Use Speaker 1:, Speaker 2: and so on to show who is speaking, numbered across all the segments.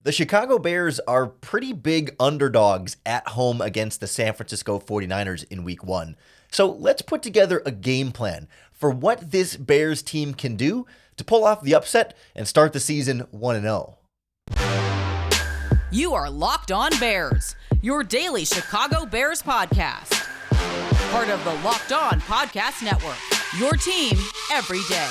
Speaker 1: The Chicago Bears are pretty big underdogs at home against the San Francisco 49ers in week 1. So let's put together a game plan for what this Bears team can do to pull off the upset and start the season 1-0.
Speaker 2: You are Locked On Bears, your daily Chicago Bears podcast. Part of the Locked On Podcast Network, your team every day.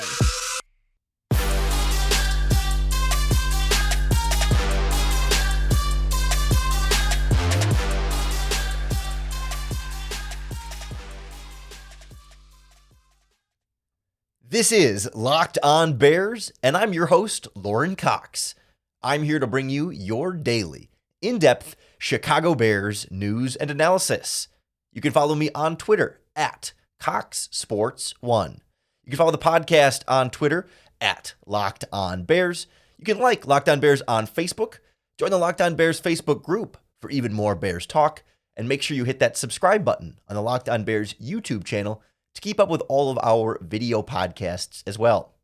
Speaker 1: This is Locked On Bears, and I'm your host, Lorin Cox. I'm here to bring you your daily, in-depth Chicago Bears news and analysis. You can follow me on Twitter at CoxSports1. You can follow the podcast on Twitter at Locked On Bears. You can like Locked On Bears on Facebook. Join the Locked On Bears Facebook group for even more Bears talk. And make sure you hit that subscribe button on the Locked On Bears YouTube channel to keep up with all of our video podcasts as well.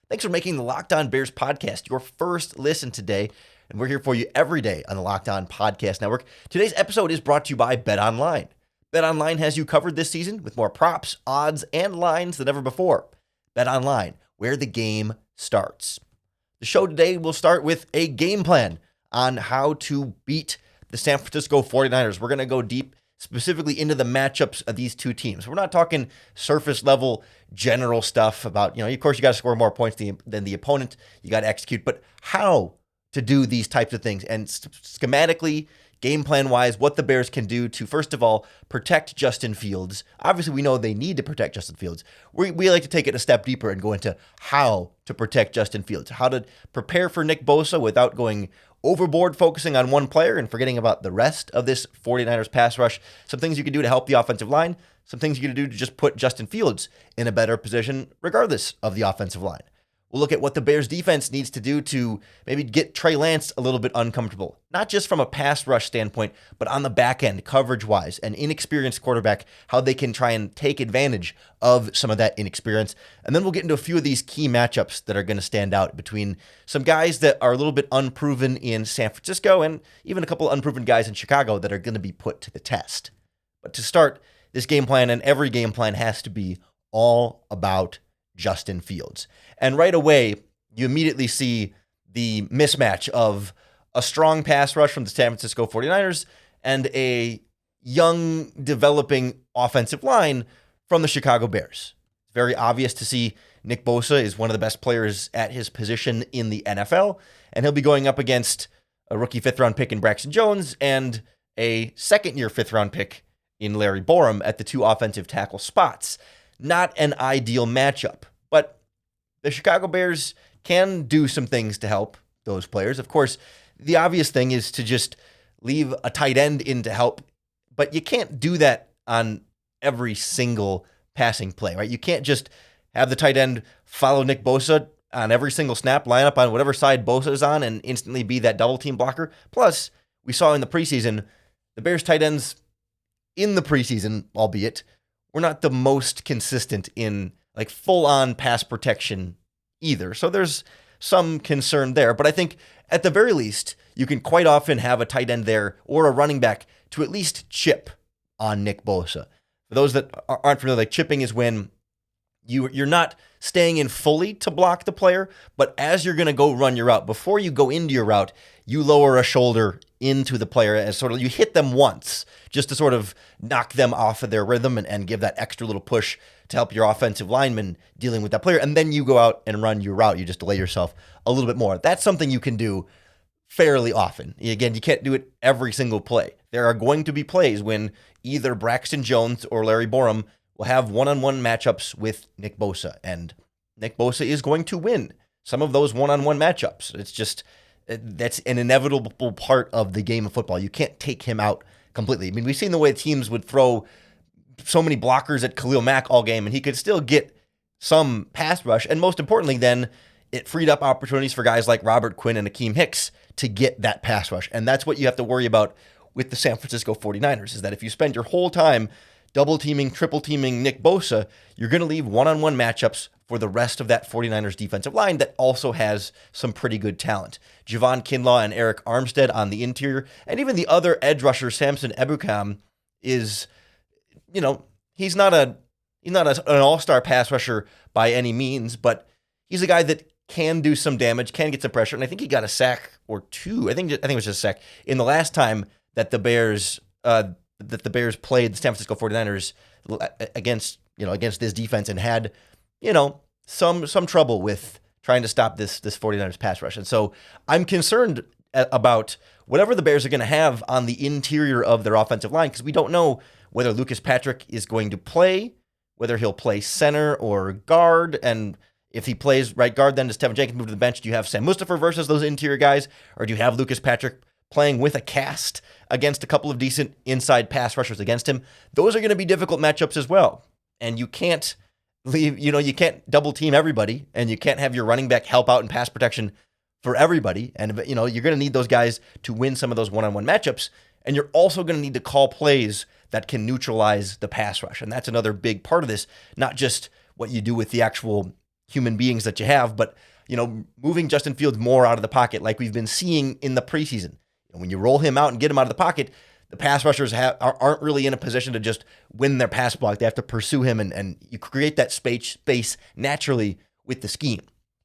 Speaker 1: Thanks for making the Locked On Bears podcast your first listen today, and we're here for you every day on the Locked On Podcast Network. Today's episode is brought to you by BetOnline. BetOnline has you covered this season with more props, odds, and lines than ever before. BetOnline, where the game starts. The show today will start with a game plan on how to beat the San Francisco 49ers. We're going to go deep specifically into the matchups of these two teams. We're not talking surface level general stuff about, of course you got to score more points than the opponent. You got to execute, but how to do these types of things and schematically, game plan wise, what the Bears can do to, first of all, protect Justin Fields. Obviously, we know they need to protect Justin Fields. We like to take it a step deeper and go into how to protect Justin Fields, how to prepare for Nick Bosa without going overboard, focusing on one player and forgetting about the rest of this 49ers pass rush. Some things you can do to help the offensive line, some things you can do to just put Justin Fields in a better position regardless of the offensive line. We'll look at what the Bears defense needs to do to maybe get Trey Lance a little bit uncomfortable, not just from a pass rush standpoint, but on the back end, coverage-wise, an inexperienced quarterback, how they can try and take advantage of some of that inexperience. And then we'll get into a few of these key matchups that are going to stand out between some guys that are a little bit unproven in San Francisco and even a couple of unproven guys in Chicago that are going to be put to the test. But to start, this game plan and every game plan has to be all about Justin Fields. And right away, you immediately see the mismatch of a strong pass rush from the San Francisco 49ers and a young, developing offensive line from the Chicago Bears. It's very obvious to see Nick Bosa is one of the best players at his position in the NFL, and he'll be going up against a rookie fifth-round pick in Braxton Jones and a second-year fifth-round pick in Larry Borom at the two offensive tackle spots. Not an ideal matchup, but the Chicago Bears can do some things to help those players. Of course, the obvious thing is to just leave a tight end in to help, but you can't do that on every single passing play, right? You can't just have the tight end follow Nick Bosa on every single snap, line up on whatever side Bosa is on, and instantly be that double team blocker. Plus, we saw in the preseason, the Bears tight ends in the preseason, albeit, we're not the most consistent in like full-on pass protection either. So there's some concern there. But I think at the very least, you can quite often have a tight end there or a running back to at least chip on Nick Bosa. For those that aren't familiar, like chipping is when you're not staying in fully to block the player, but as you're going to go run your route, before you go into your route, you lower a shoulder into the player as sort of you hit them once just to sort of knock them off of their rhythm and give that extra little push to help your offensive lineman dealing with that player. And then you go out and run your route. You just delay yourself a little bit more. That's something you can do fairly often. Again, you can't do it every single play. There are going to be plays when either Braxton Jones or Larry Borom will have one-on-one matchups with Nick Bosa, and Nick Bosa is going to win some of those one-on-one matchups. It's just, that's an inevitable part of the game of football. You can't take him out completely. I mean, we've seen the way teams would throw so many blockers at Khalil Mack all game, and he could still get some pass rush, and most importantly then, it freed up opportunities for guys like Robert Quinn and Akeem Hicks to get that pass rush, and that's what you have to worry about with the San Francisco 49ers, is that if you spend your whole time double teaming, triple teaming Nick Bosa, you're going to leave one-on-one matchups for the rest of that 49ers defensive line that also has some pretty good talent. Javon Kinlaw and Eric Armstead on the interior, and even the other edge rusher, Samson Ebukam, is, he's not an all-star pass rusher by any means, but he's a guy that can do some damage, can get some pressure, and I think he got a sack or two. I think it was just a sack in the last time that the Bears played the San Francisco 49ers against this defense and had some trouble with trying to stop this 49ers pass rush. And so I'm concerned about whatever the Bears are going to have on the interior of their offensive line, because we don't know whether Lucas Patrick is going to play, whether he'll play center or guard. And if he plays right guard, then does Tevin Jenkins move to the bench? Do you have Sam Mustipher versus those interior guys? Or do you have Lucas Patrick playing with a cast against a couple of decent inside pass rushers against him? Those are going to be difficult matchups as well. And you can't you can't double team everybody, and you can't have your running back help out in pass protection for everybody. And, you're going to need those guys to win some of those one-on-one matchups. And you're also going to need to call plays that can neutralize the pass rush. And that's another big part of this, not just what you do with the actual human beings that you have, but, moving Justin Fields more out of the pocket like we've been seeing in the preseason. And when you roll him out and get him out of the pocket, the pass rushers aren't really in a position to just win their pass block. They have to pursue him, and you create that space naturally with the scheme.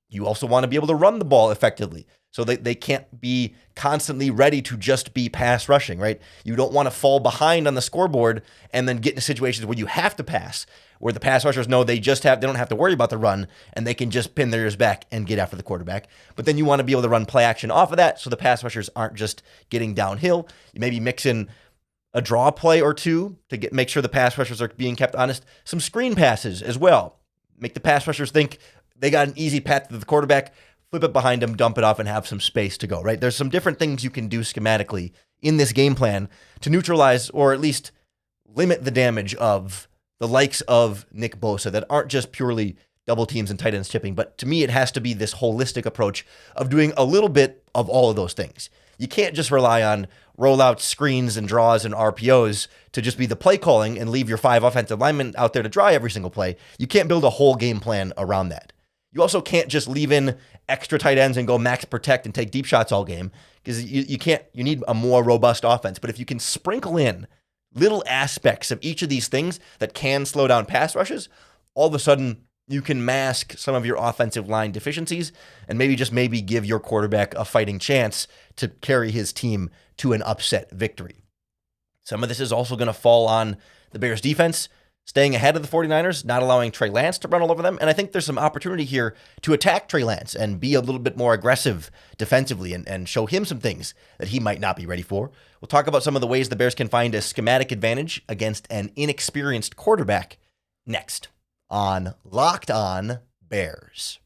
Speaker 1: You also want to be able to run the ball effectively, so they can't be constantly ready to just be pass rushing, right? You don't want to fall behind on the scoreboard and then get into situations where you have to pass, where the pass rushers know they don't have to worry about the run, and they can just pin their ears back and get after the quarterback. But then you want to be able to run play action off of that, so the pass rushers aren't just getting downhill. You maybe mix in a draw play or two to make sure the pass rushers are being kept honest. Some screen passes as well. Make the pass rushers think they got an easy path to the quarterback, flip it behind them, dump it off, and have some space to go, right? There's some different things you can do schematically in this game plan to neutralize or at least limit the damage of the likes of Nick Bosa that aren't just purely double teams and tight ends chipping. But to me, it has to be this holistic approach of doing a little bit of all of those things. You can't just rely on rollout screens and draws and RPOs to just be the play calling and leave your 5 offensive linemen out there to dry every single play. You can't build a whole game plan around that. You also can't just leave in extra tight ends and go max protect and take deep shots all game, because you can't. You need a more robust offense. But if you can sprinkle in little aspects of each of these things that can slow down pass rushes, all of a sudden you can mask some of your offensive line deficiencies and maybe give your quarterback a fighting chance to carry his team to an upset victory. Some of this is also going to fall on the Bears defense, staying ahead of the 49ers, not allowing Trey Lance to run all over them. And I think there's some opportunity here to attack Trey Lance and be a little bit more aggressive defensively and show him some things that he might not be ready for. We'll talk about some of the ways the Bears can find a schematic advantage against an inexperienced quarterback next on Locked On Bears.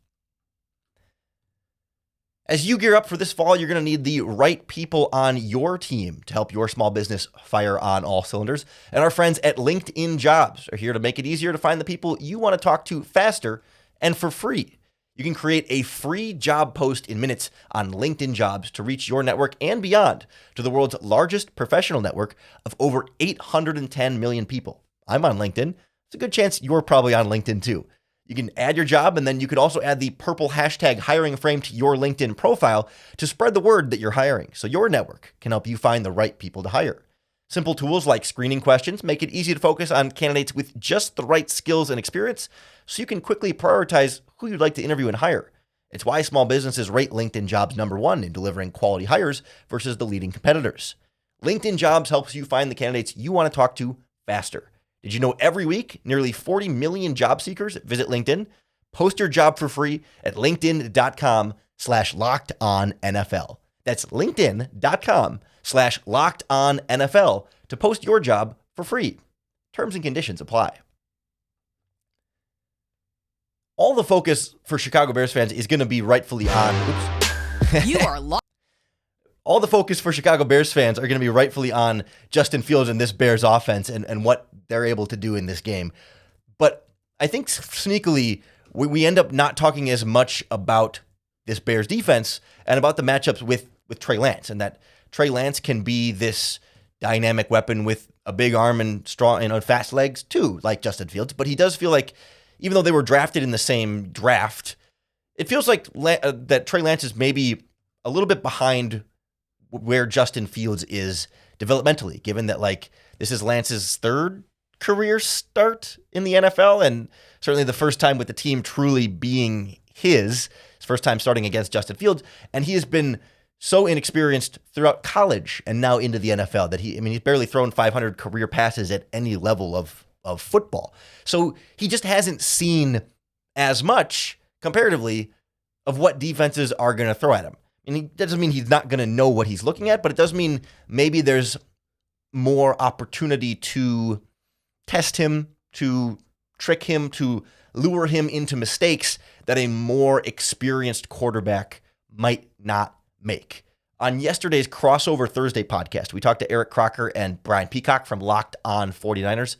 Speaker 1: As you gear up for this fall, you're going to need the right people on your team to help your small business fire on all cylinders. And our friends at LinkedIn Jobs are here to make it easier to find the people you want to talk to faster and for free. You can create a free job post in minutes on LinkedIn Jobs to reach your network and beyond to the world's largest professional network of over 810 million people. I'm on LinkedIn. It's a good chance you're probably on LinkedIn too. You can add your job, and then you could also add the purple hashtag hiring frame to your LinkedIn profile to spread the word that you're hiring, so your network can help you find the right people to hire. Simple tools like screening questions make it easy to focus on candidates with just the right skills and experience, so you can quickly prioritize who you'd like to interview and hire. It's why small businesses rate LinkedIn Jobs #1 in delivering quality hires versus the leading competitors. LinkedIn Jobs helps you find the candidates you want to talk to faster. Did you know every week, nearly 40 million job seekers visit LinkedIn? Post your job for free at linkedin.com/lockedonnfl. That's linkedin.com/lockedonnfl to post your job for free. Terms and conditions apply. All the focus for Chicago Bears fans is going to be rightfully on...
Speaker 2: You are locked.
Speaker 1: All the focus for Chicago Bears fans are going to be rightfully on Justin Fields and this Bears offense and what they're able to do in this game. But I think sneakily, we end up not talking as much about this Bears defense and about the matchups with Trey Lance, and that Trey Lance can be this dynamic weapon with a big arm and strong, fast legs too, like Justin Fields. But he does feel like, even though they were drafted in the same draft, it feels like that Trey Lance is maybe a little bit behind where Justin Fields is developmentally, given that like this is Lance's third career start in the NFL, and certainly the first time with the team truly being his first time starting against Justin Fields. And he has been so inexperienced throughout college and now into the NFL that he's barely thrown 500 career passes at any level of football. So he just hasn't seen as much comparatively of what defenses are going to throw at him. And that doesn't mean he's not going to know what he's looking at, but it does mean maybe there's more opportunity to test him, to trick him, to lure him into mistakes that a more experienced quarterback might not make. On yesterday's Crossover Thursday podcast, we talked to Eric Crocker and Brian Peacock from Locked On 49ers,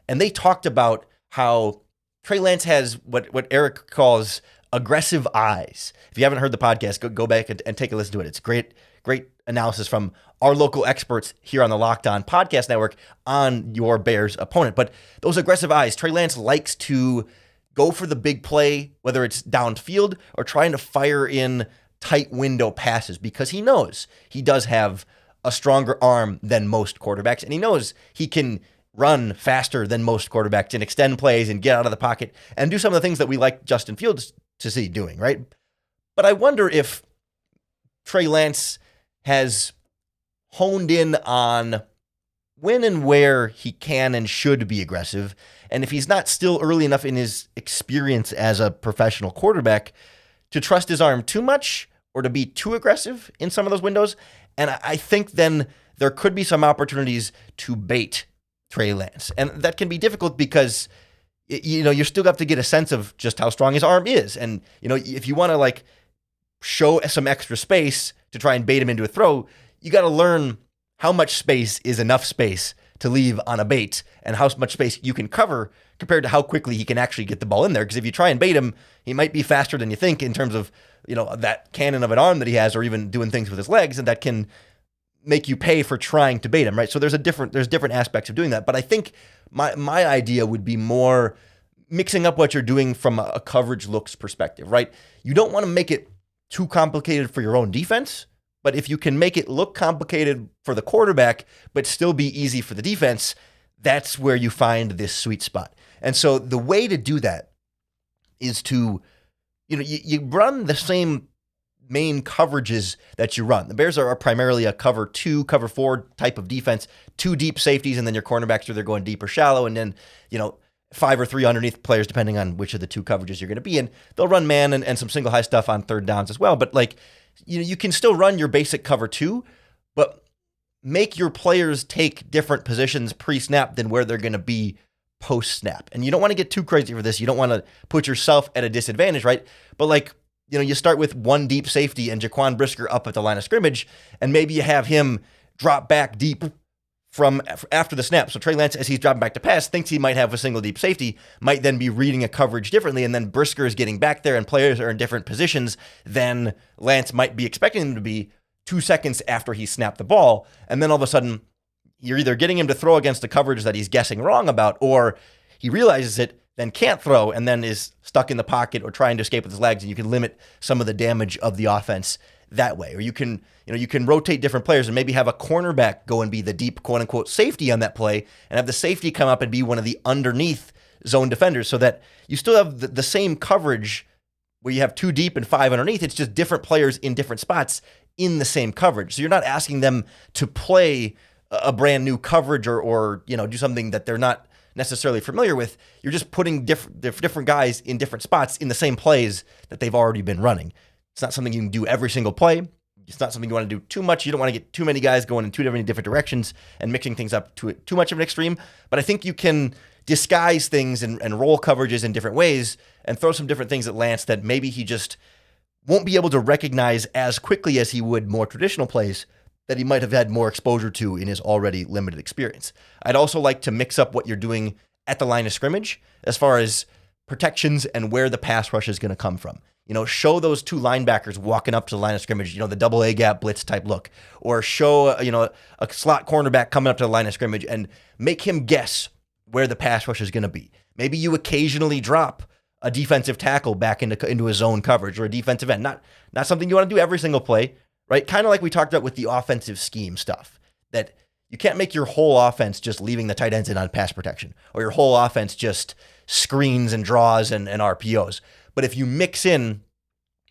Speaker 1: and they talked about how Trey Lance has what Eric calls aggressive eyes. If you haven't heard the podcast, go back and take a listen to it. It's great analysis from our local experts here on the Locked On Podcast Network on your Bears opponent. But those aggressive eyes, Trey Lance likes to go for the big play, whether it's downfield or trying to fire in tight window passes, because he knows he does have a stronger arm than most quarterbacks, and he knows he can run faster than most quarterbacks and extend plays and get out of the pocket and do some of the things that we like Justin Fields to see doing, right? But I wonder if Trey Lance has honed in on when and where he can and should be aggressive, and if he's not still early enough in his experience as a professional quarterback to trust his arm too much or to be too aggressive in some of those windows. And I think then there could be some opportunities to bait Trey Lance. And that can be difficult because, you still have to get a sense of just how strong his arm is. And, if you want to like show some extra space to try and bait him into a throw, you got to learn how much space is enough space to leave on a bait and how much space you can cover compared to how quickly he can actually get the ball in there. Because if you try and bait him, he might be faster than you think in terms of, that cannon of an arm that he has, or even doing things with his legs, and that can make you pay for trying to bait him, right? So there's different aspects of doing that. But I think my idea would be more mixing up what you're doing from a coverage looks perspective, right? You don't want to make it too complicated for your own defense, but if you can make it look complicated for the quarterback, but still be easy for the defense, that's where you find this sweet spot. And so the way to do that is to, you run the same main coverages that you run. The Bears are primarily a cover 2, cover 4 type of defense, 2 deep safeties, and then your cornerbacks are either going deep or shallow, and then, 5 or 3 underneath players, depending on which of the 2 coverages you're going to be in. They'll run man and some single high stuff on third downs as well. But like, you can still run your basic cover 2, but make your players take different positions pre-snap than where they're going to be post-snap. And you don't want to get too crazy for this. You don't want to put yourself at a disadvantage, right? But like, you start with 1 deep safety and Jaquan Brisker up at the line of scrimmage, and maybe you have him drop back deep from after the snap. So Trey Lance, as he's dropping back to pass, thinks he might have a single deep safety, might then be reading a coverage differently, and then Brisker is getting back there and players are in different positions than Lance might be expecting them to be 2 seconds after he snapped the ball. And then all of a sudden, you're either getting him to throw against the coverage that he's guessing wrong about, or he realizes it, then can't throw, and then is stuck in the pocket or trying to escape with his legs, and you can limit some of the damage of the offense that way. Or you can rotate different players and maybe have a cornerback go and be the deep quote unquote safety on that play, and have the safety come up and be one of the underneath zone defenders, so that you still have the same coverage where you have 2 deep and 5 underneath. It's just different players in different spots in the same coverage. So you're not asking them to play a brand new coverage or do something that they're not necessarily familiar with. You're just putting different guys in different spots in the same plays that they've already been running. It's not something you can do every single play. It's not something you want to do too much. You don't want to get too many guys going in 2 different directions and mixing things up to too much of an extreme. But I think you can disguise things and roll coverages in different ways and throw some different things at Lance that maybe he just won't be able to recognize as quickly as he would more traditional plays that he might have had more exposure to in his already limited experience. I'd also like to mix up what you're doing at the line of scrimmage as far as protections and where the pass rush is going to come from. Show those 2 linebackers walking up to the line of scrimmage, the double A gap blitz type look, or show, a slot cornerback coming up to the line of scrimmage and make him guess where the pass rush is going to be. Maybe you occasionally drop a defensive tackle back into a zone coverage or a defensive end. Not something you want to do every single play, right? Kind of like we talked about with the offensive scheme stuff, that you can't make your whole offense just leaving the tight ends in on pass protection, or your whole offense just screens and draws and RPOs. But if you mix in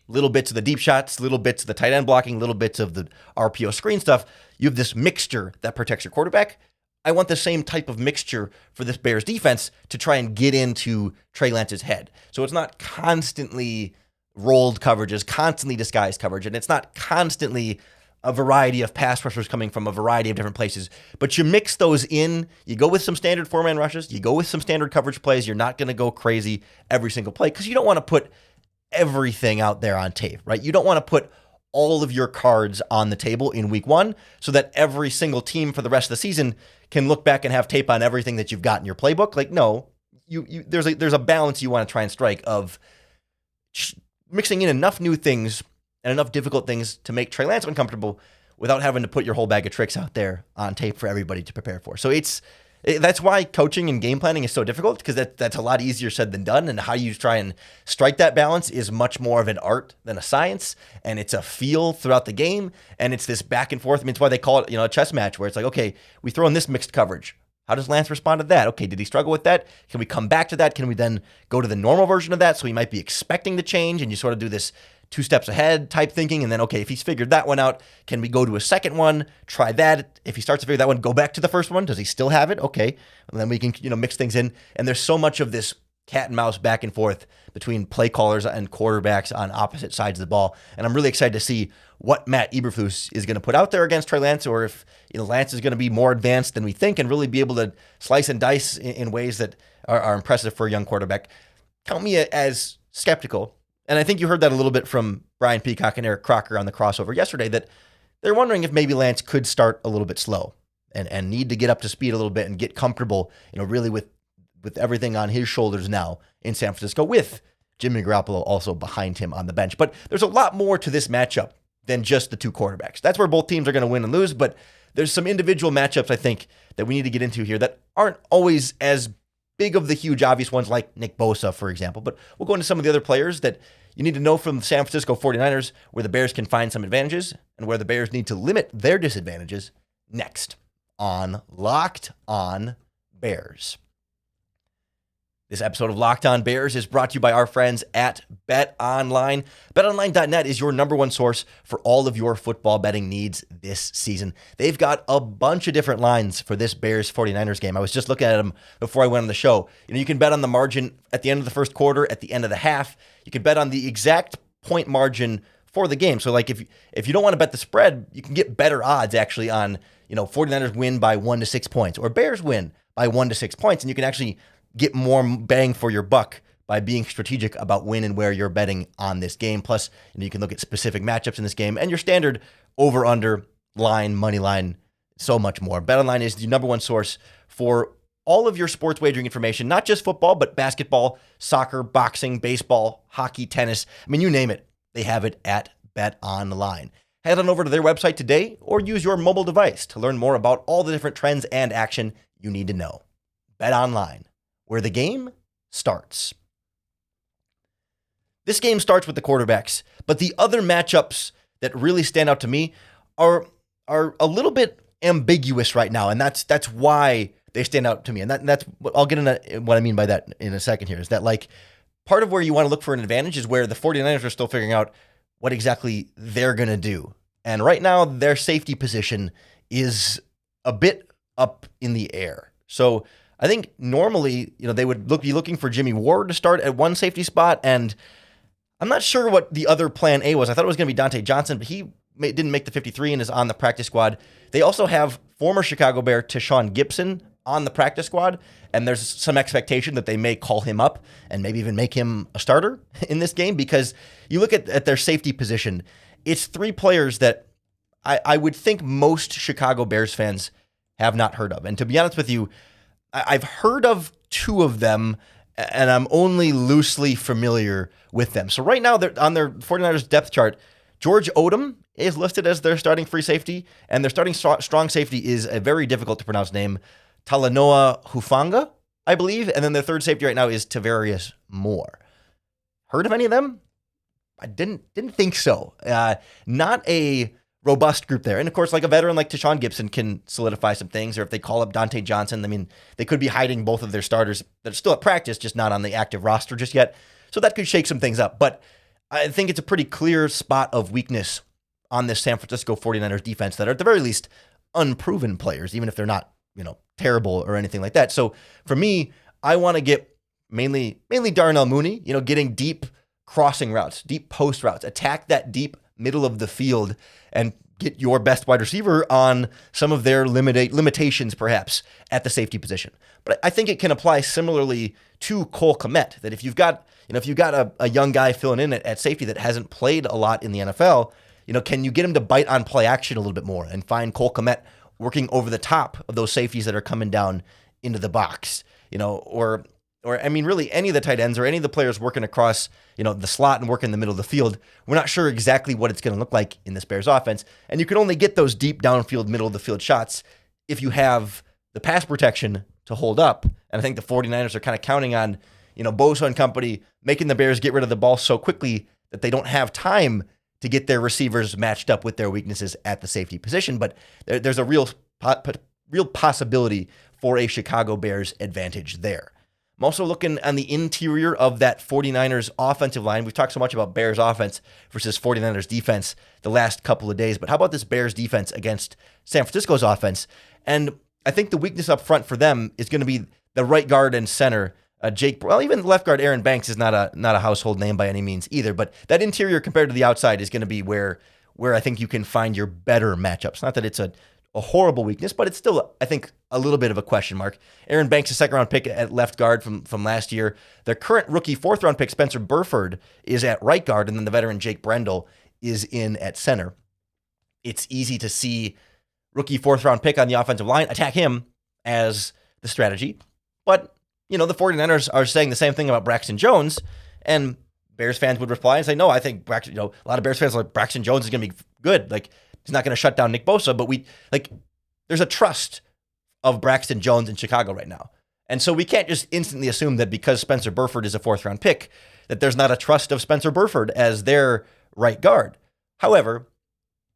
Speaker 1: little bits of the deep shots, little bits of the tight end blocking, little bits of the RPO screen stuff, you have this mixture that protects your quarterback. I want the same type of mixture for this Bears defense to try and get into Trey Lance's head. So it's not constantly rolled coverages, constantly disguised coverage, and it's not constantly a variety of pass rushers coming from a variety of different places. But you mix those in, you go with some standard four-man rushes, you go with some standard coverage plays. You're not going to go crazy every single play because you don't want to put everything out there on tape, right? You don't want to put all of your cards on the table in week one so that every single team for the rest of the season can look back and have tape on everything that you've got in your playbook. Like, no, there's a balance you want to try and strike of mixing in enough new things and enough difficult things to make Trey Lance uncomfortable without having to put your whole bag of tricks out there on tape for everybody to prepare for. So that's why coaching and game planning is so difficult, because that's a lot easier said than done. And how you try and strike that balance is much more of an art than a science. And it's a feel throughout the game. And it's this back and forth. I mean, it's why they call it, a chess match, where it's like, okay, we throw in this mixed coverage. How does Lance respond to that? Okay, did he struggle with that? Can we come back to that? Can we then go to the normal version of that? So he might be expecting the change, and you sort of do this 2 steps ahead type thinking. And then, okay, if he's figured that one out, can we go to a second one? Try that. If he starts to figure that one, go back to the first one. Does he still have it? Okay. And then we can, mix things in. And there's so much of this cat and mouse back and forth between play callers and quarterbacks on opposite sides of the ball. And I'm really excited to see what Matt Eberflus is going to put out there against Trey Lance, or if Lance is going to be more advanced than we think and really be able to slice and dice in ways that are impressive for a young quarterback. Count me as skeptical. And I think you heard that a little bit from Brian Peacock and Eric Crocker on the crossover yesterday, that they're wondering if maybe Lance could start a little bit slow and need to get up to speed a little bit and get comfortable, really with everything on his shoulders now in San Francisco, with Jimmy Garoppolo also behind him on the bench. But there's a lot more to this matchup than just the two quarterbacks. That's where both teams are going to win and lose, but there's some individual matchups I think that we need to get into here that aren't always as big of the huge obvious ones like Nick Bosa, for example. But we'll go into some of the other players that you need to know from the San Francisco 49ers, where the Bears can find some advantages and where the Bears need to limit their disadvantages, next on Locked On Bears. This episode of Locked On Bears is brought to you by our friends at BetOnline. BetOnline.net is your number one source for all of your football betting needs this season. They've got a bunch of different lines for this Bears 49ers game. I was just looking at them before I went on the show. You can bet on the margin at the end of the first quarter, at the end of the half. You can bet on the exact point margin for the game. So like if you don't want to bet the spread, you can get better odds actually on, 49ers win by 1 to 6 points or Bears win by 1 to 6 points. And you can actually get more bang for your buck by being strategic about when and where you're betting on this game. Plus, you can look at specific matchups in this game and your standard over, under, line, money line, so much more. BetOnline is the number one source for all of your sports wagering information, not just football, but basketball, soccer, boxing, baseball, hockey, tennis. I mean, you name it, they have it at BetOnline. Head on over to their website today or use your mobile device to learn more about all the different trends and action you need to know. BetOnline, where the game starts. This game starts with the quarterbacks, but the other matchups that really stand out to me are a little bit ambiguous right now, and that's why they stand out to me. And that's I'll get into what I mean by that in a second here, is that like part of where you want to look for an advantage is where the 49ers are still figuring out what exactly they're going to do. And right now their safety position is a bit up in the air. So I think normally, they would be looking for Jimmy Ward to start at one safety spot, and I'm not sure what the other plan A was. I thought it was going to be Dante Johnson, but he didn't make the 53 and is on the practice squad. They also have former Chicago Bear Tashawn Gibson on the practice squad, and there's some expectation that they may call him up and maybe even make him a starter in this game, because you look at their safety position, it's 3 players that I would think most Chicago Bears fans have not heard of. And to be honest with you, I've heard of 2 of them, and I'm only loosely familiar with them. So right now, they're on their 49ers depth chart, George Odom is listed as their starting free safety, and their starting strong safety is a very difficult to pronounce name, Talanoa Hufanga, I believe. And then their third safety right now is Tavarius Moore. heard of any of them? I didn't think so. Not a robust group there. And of course, like a veteran like Tashawn Gibson can solidify some things, or if they call up Dante Johnson, I mean, they could be hiding both of their starters that are still at practice, just not on the active roster just yet. So that could shake some things up. But I think it's a pretty clear spot of weakness on this San Francisco 49ers defense that are at the very least unproven players, even if they're not, terrible or anything like that. So for me, I want to get mainly Darnell Mooney, getting deep crossing routes, deep post routes, attack that deep middle of the field and get your best wide receiver on some of their limitations perhaps at the safety position. But I think it can apply similarly to Cole Kmet, that if you've got a young guy filling in at safety that hasn't played a lot in the NFL, can you get him to bite on play action a little bit more and find Cole Kmet working over the top of those safeties that are coming down into the box, or I mean, really any of the tight ends or any of the players working across, the slot and working in the middle of the field. We're not sure exactly what it's going to look like in this Bears offense. And you can only get those deep downfield, middle of the field shots if you have the pass protection to hold up. And I think the 49ers are kind of counting on, Bosa and company making the Bears get rid of the ball so quickly that they don't have time to get their receivers matched up with their weaknesses at the safety position. But there's a real possibility for a Chicago Bears advantage there. I'm also looking on the interior of that 49ers offensive line. We've talked so much about Bears offense versus 49ers defense the last couple of days, but how about this Bears defense against San Francisco's offense? And I think the weakness up front for them is going to be the right guard and center, even left guard Aaron Banks is not a household name by any means either, but that interior compared to the outside is going to be where I think you can find your better matchups. Not that it's a horrible weakness, but it's still, I think, a little bit of a question mark. Aaron Banks, a second-round pick at left guard from last year. Their current rookie fourth-round pick, Spencer Burford, is at right guard, and then the veteran Jake Brendel is in at center. It's easy to see rookie fourth-round pick on the offensive line, attack him as the strategy. But, the 49ers are saying the same thing about Braxton Jones, and Bears fans would reply and say, no, I think Braxton, a lot of Bears fans are like, Braxton Jones is going to be good. Like, he's not going to shut down Nick Bosa, but there's a trust of Braxton Jones in Chicago right now. And so we can't just instantly assume that because Spencer Burford is a fourth-round pick, that there's not a trust of Spencer Burford as their right guard. However,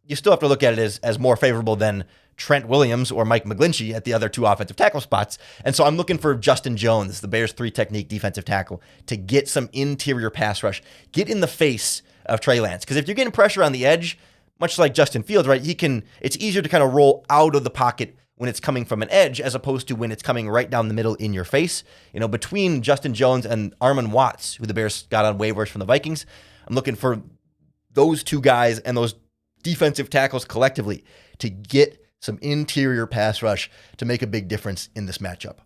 Speaker 1: you still have to look at it as more favorable than Trent Williams or Mike McGlinchey at the other two offensive tackle spots. And so I'm looking for Justin Jones, the Bears' three-technique defensive tackle, to get some interior pass rush, get in the face of Trey Lance. Because if you're getting pressure on the edge, much like Justin Fields, right, it's easier to kind of roll out of the pocket when it's coming from an edge as opposed to when it's coming right down the middle in your face. Between Justin Jones and Armon Watts, who the Bears got on waivers from the Vikings, I'm looking for those two guys and those defensive tackles collectively to get some interior pass rush to make a big difference in this matchup.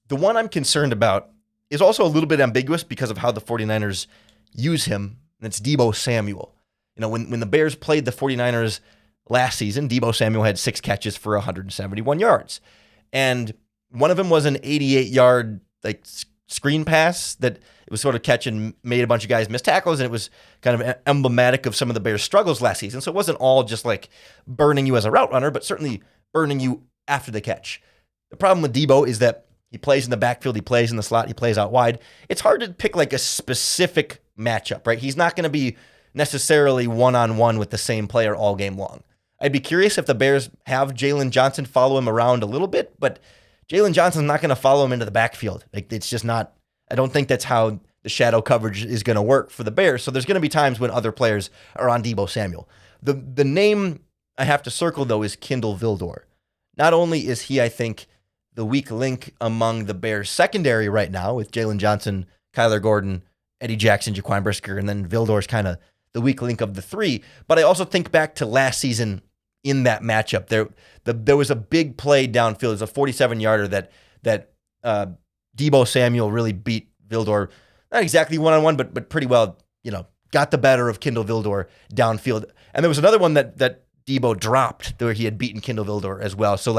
Speaker 1: The one I'm concerned about is also a little bit ambiguous because of how the 49ers use him, and it's Deebo Samuel. When the Bears played the 49ers last season, Deebo Samuel had 6 catches for 171 yards. And one of them was an 88-yard screen pass that it was sort of catch and made a bunch of guys miss tackles, and it was kind of emblematic of some of the Bears' struggles last season. So it wasn't all just like burning you as a route runner, but certainly burning you after the catch. The problem with Deebo is that he plays in the backfield, he plays in the slot, he plays out wide. It's hard to pick a specific matchup, right? He's not going to be necessarily one-on-one with the same player all game long. I'd be curious if the Bears have Jalen Johnson follow him around a little bit, but Jalen Johnson's not going to follow him into the backfield. It's just not, I don't think that's how the shadow coverage is going to work for the Bears. So there's going to be times when other players are on Deebo Samuel. The name I have to circle, though, is Kindle Vildor. Not only is he, I think, the weak link among the Bears secondary right now with Jalen Johnson, Kyler Gordon, Eddie Jackson, Jaquan Brisker, and then Vildor's kind of the weak link of the three. But I also think back to last season in that matchup. There was a big play downfield. It was a 47-yarder that Deebo Samuel really beat Vildor, not exactly one-on-one, but pretty well, got the better of Kindle Vildor downfield. And there was another one that Deebo dropped where he had beaten Kindle Vildor as well. So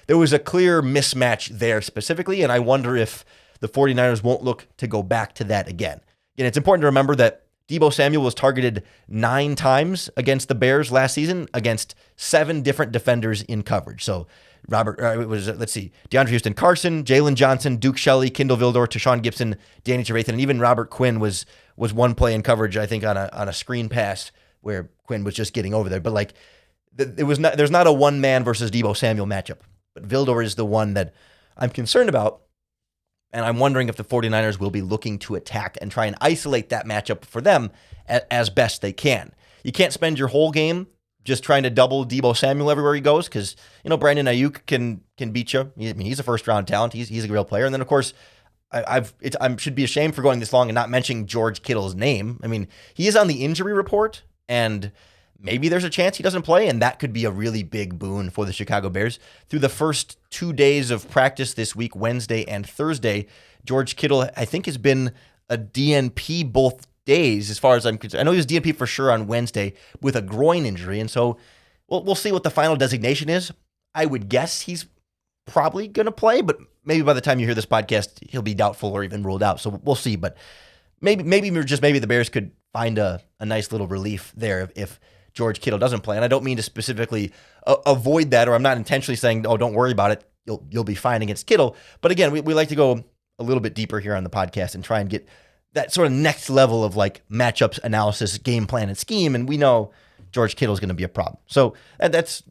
Speaker 1: there was a clear mismatch there specifically, and I wonder if the 49ers won't look to go back to that again. Again, it's important to remember that Deebo Samuel was targeted 9 times against the Bears last season against 7 different defenders in coverage. So DeAndre Houston Carson, Jalen Johnson, Duke Shelley, Kindle Vildor, Tashawn Gibson, Danny Trevathan, and even Robert Quinn was was one play in coverage, I think, on a screen pass where Quinn was just getting over there. But like, there's not a one-man versus Deebo Samuel matchup. But Vildor is the one that I'm concerned about. And I'm wondering if the 49ers will be looking to attack and try and isolate that matchup for them as best they can. You can't spend your whole game just trying to double Deebo Samuel everywhere he goes because, Brandon Ayuk can beat you. I mean, he's a first-round talent. He's a real player. And then, of course, I should be ashamed for going this long and not mentioning George Kittle's name. I mean, he is on the injury report, and maybe there's a chance he doesn't play, and that could be a really big boon for the Chicago Bears. Through the first 2 days of practice this week, Wednesday and Thursday, George Kittle, I think, has been a DNP both days as far as I'm concerned. I know he was DNP for sure on Wednesday with a groin injury, and so we'll see what the final designation is. I would guess he's probably going to play, but maybe by the time you hear this podcast, he'll be doubtful or even ruled out, so we'll see. But maybe the Bears could find a nice little relief there if George Kittle doesn't play. And I don't mean to specifically avoid that, or I'm not intentionally saying, oh, don't worry about it, you'll be fine against Kittle. But again, we like to go a little bit deeper here on the podcast and try and get that sort of next level of like matchups analysis, game plan, and scheme. And we know George Kittle is going to be a problem. So that's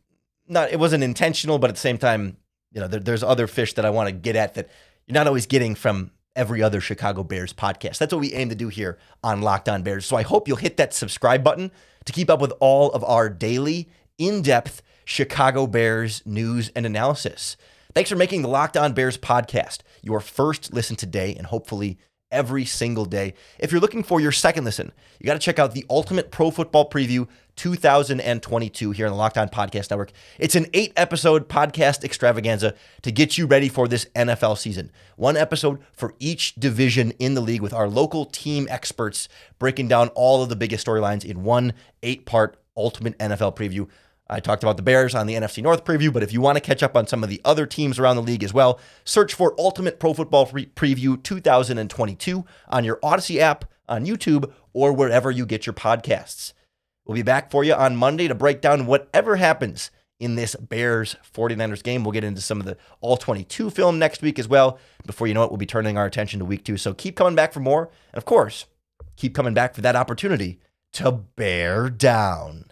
Speaker 1: not, it wasn't intentional, but at the same time, there's other fish that I want to get at that you're not always getting from every other Chicago Bears podcast. That's what we aim to do here on Locked On Bears. So I hope you'll hit that subscribe button to keep up with all of our daily, in-depth Chicago Bears news and analysis. Thanks for making the Locked On Bears podcast your first listen today and hopefully every single day. If you're looking for your second listen, you got to check out the Ultimate Pro Football Preview 2022 here on the Locked On Podcast Network. It's an 8-episode podcast extravaganza to get you ready for this NFL season. One episode for each division in the league with our local team experts breaking down all of the biggest storylines in one 8-part Ultimate NFL Preview. I talked about the Bears on the NFC North preview, but if you want to catch up on some of the other teams around the league as well, search for Ultimate Pro Football Preview 2022 on your Odyssey app, on YouTube, or wherever you get your podcasts. We'll be back for you on Monday to break down whatever happens in this Bears-49ers game. We'll get into some of the All-22 film next week as well. Before you know it, we'll be turning our attention to Week 2. So keep coming back for more. And of course, keep coming back for that opportunity to bear down.